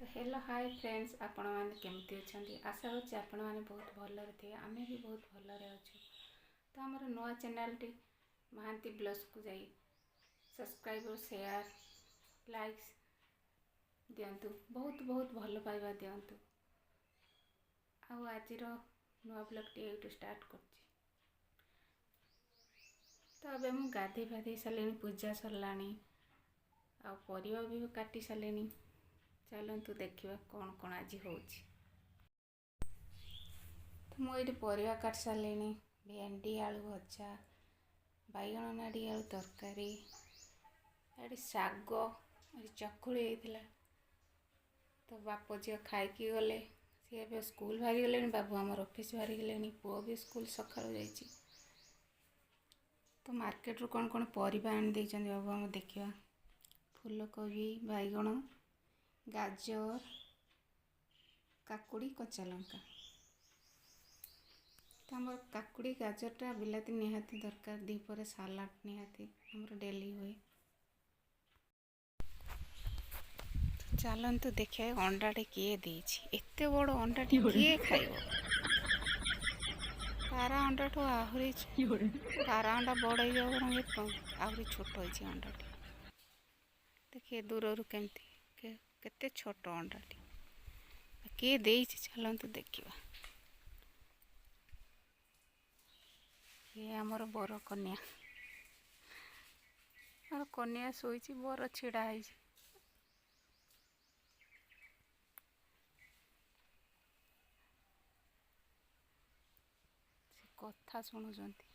तो hello hi friends, आपण मैंने केमती अच्छा आशा होची आपण मैंने बहुत भलरे थे। आम भी बहुत भलरे अच्छु। तो आमर नुआ चैनल टी मोहांती ब्लॉग्स को जाई सब्सक्राइब और शेयर लाइक्स दिंतु, बहुत बहुत भल पाइबा दिंतु। आज नुआ ब्लॉग टी ये स्टार्ट कर। तो अब मु गाधे फाधे सारे पूजा सरलानी आ परिवा भी काटी सारे। चलतु देखा कौन कौन आज हो। तो मुझे परिवा काट सारे। भेंडी आलू भजा, बैगण नाड़ी आलू तरकारी, ये शाग, चकुड़ी होता। तो बाप झील खाई गले, सी ए स्कूल बाहरी गले। बाबू आमर ऑफिस बाहरी गले, पुओ भी स्कूल सकाळु जाइए। तो मार्केट रू कौन कौन परिबा आनी देइछन बाबू आम देखा। फूलकोबी, बैगण, गाजर, काकुड़ी, कच्चा लंका। तो आम काकुड़ी गाजरटा बिलाती निहाती दरकार। दीपर सालाड निहाती आमर डेली हुए। तो चलतु देखिए अंडाटे किए देछि। एते बड़ अंडाटे किए खाइबो। पारा अंडा ठू आहरी पारा अंडा बड़ आहरी छोट होइछि अंडाटे। देखिए दूर केमती केते छोट अंडाटे किए देछि। चलतु देखिबा। ये आमर बर कन्या, और कन्या शोची बर छिड़ा है। कथा शुणुचंती।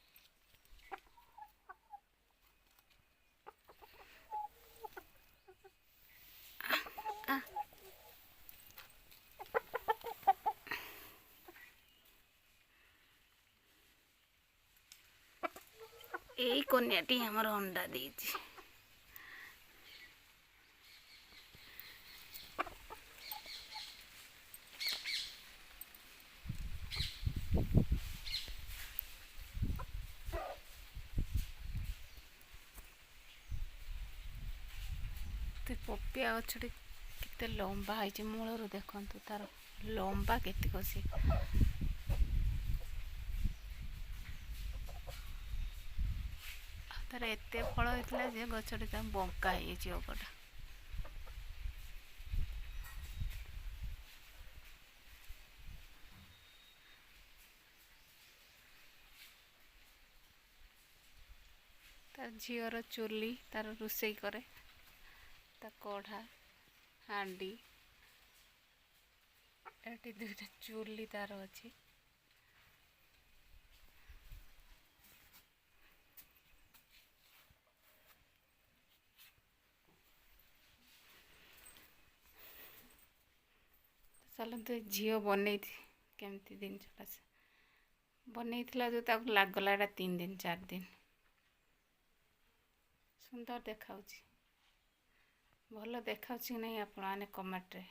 यही कन्याटी हमर अंडा देछि। तो पपिया गछटी केते लंबा है। मूलर देखंतु तार लंबा केते कसी। तार एते फल होइतला जे गछटी ता बंका है अगटा। तार झीवर चुली तार रोसई करे। ता कढ़ा हांडी एटी दुईटा चुली तार अच्छी। चलते झील बनई केमती जिनसा बनई जो लगला 3 दिन 4 दिन सुंदर देखा। भल देखा नहीं आपण मैंने कमेंट रे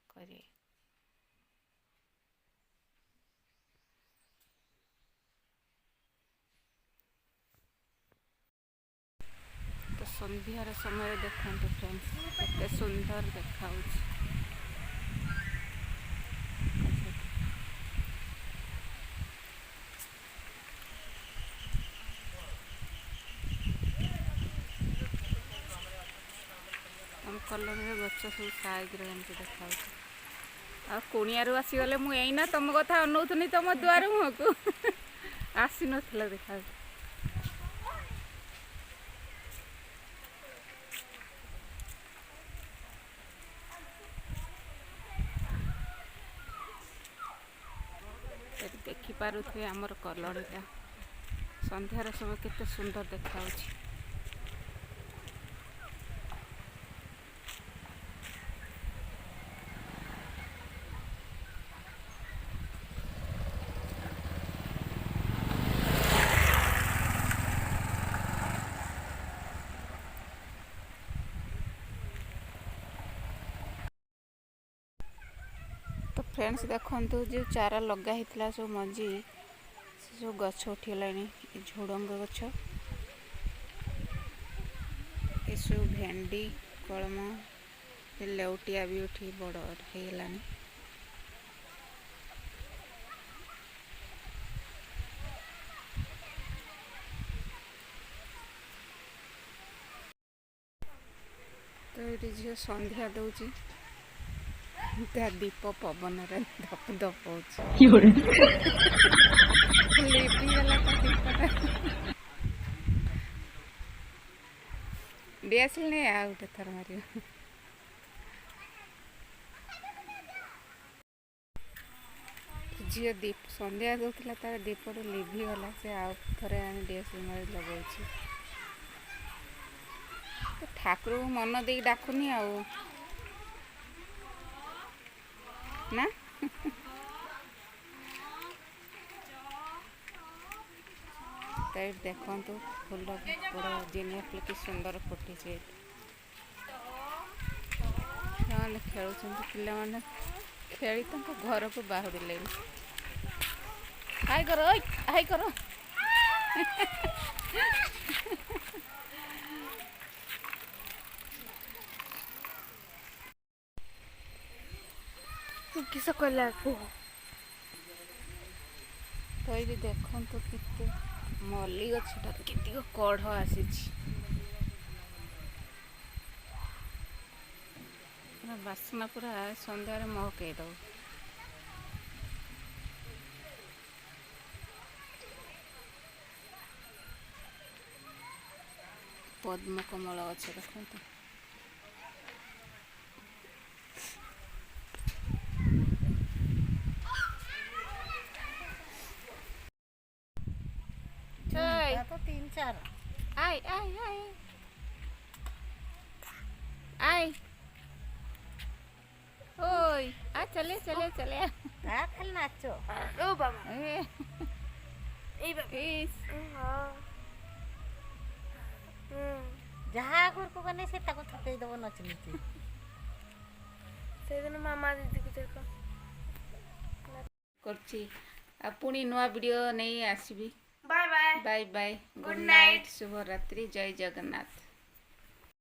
करिए। तो संध्यार समय देखते फ्रेंड्स केते सुंदर देखा। कलर गच सब साइज एमती देखा। आ कुणियारू आसीगले मुझे तुम कथा अनौनी तुम दुआर मुह को आसी नथिला देखा। देखिपे आमर कलरटा संध्यार समय केते सुंदर देखा। तो फ्रेंड्स देखंतु जो चारा लगा हितला सब मंजी जो गछ उठिलानी। झुडंग गछ ये सब भेंडी कलम लेउटिया भी उठी बड़ हो गलानी। तो ये झील संध्या दौची ता दीप पवन धप धप लिभिगला दीपटा डीएसएल नहीं आ गोटे थर मार झील दीप संध्या दूसरा तार दीपट लिभिगला से आउ थे आम डीएसएल मार लगे ठाकुर को मन दे डाकुनी आउ ना तो देखु फूल बड़ा जिनिया फुल कि सुंदर फुटी से खेल पे खेली घर को बाहर हाय करो हाय करो किस कहला तो ये देखु के मल्ली गछटा केतिक कढ़ आसी बासना पूरा संध्यार महकई दब पद्म कमल गछ देखु तो 3-4 आई आई आई आई ओय आ चले चले चले आ खाली नाचो ओ बाबा ए इस जहाँ घर को गने से ताको थकई दबो नच नीचे से दिन मामा दीदी को देखो करछि आ पुणी नुआ वीडियो नहीं आसीबी bye bye bye bye good night शुभ रात्रि जय जगन्नाथ।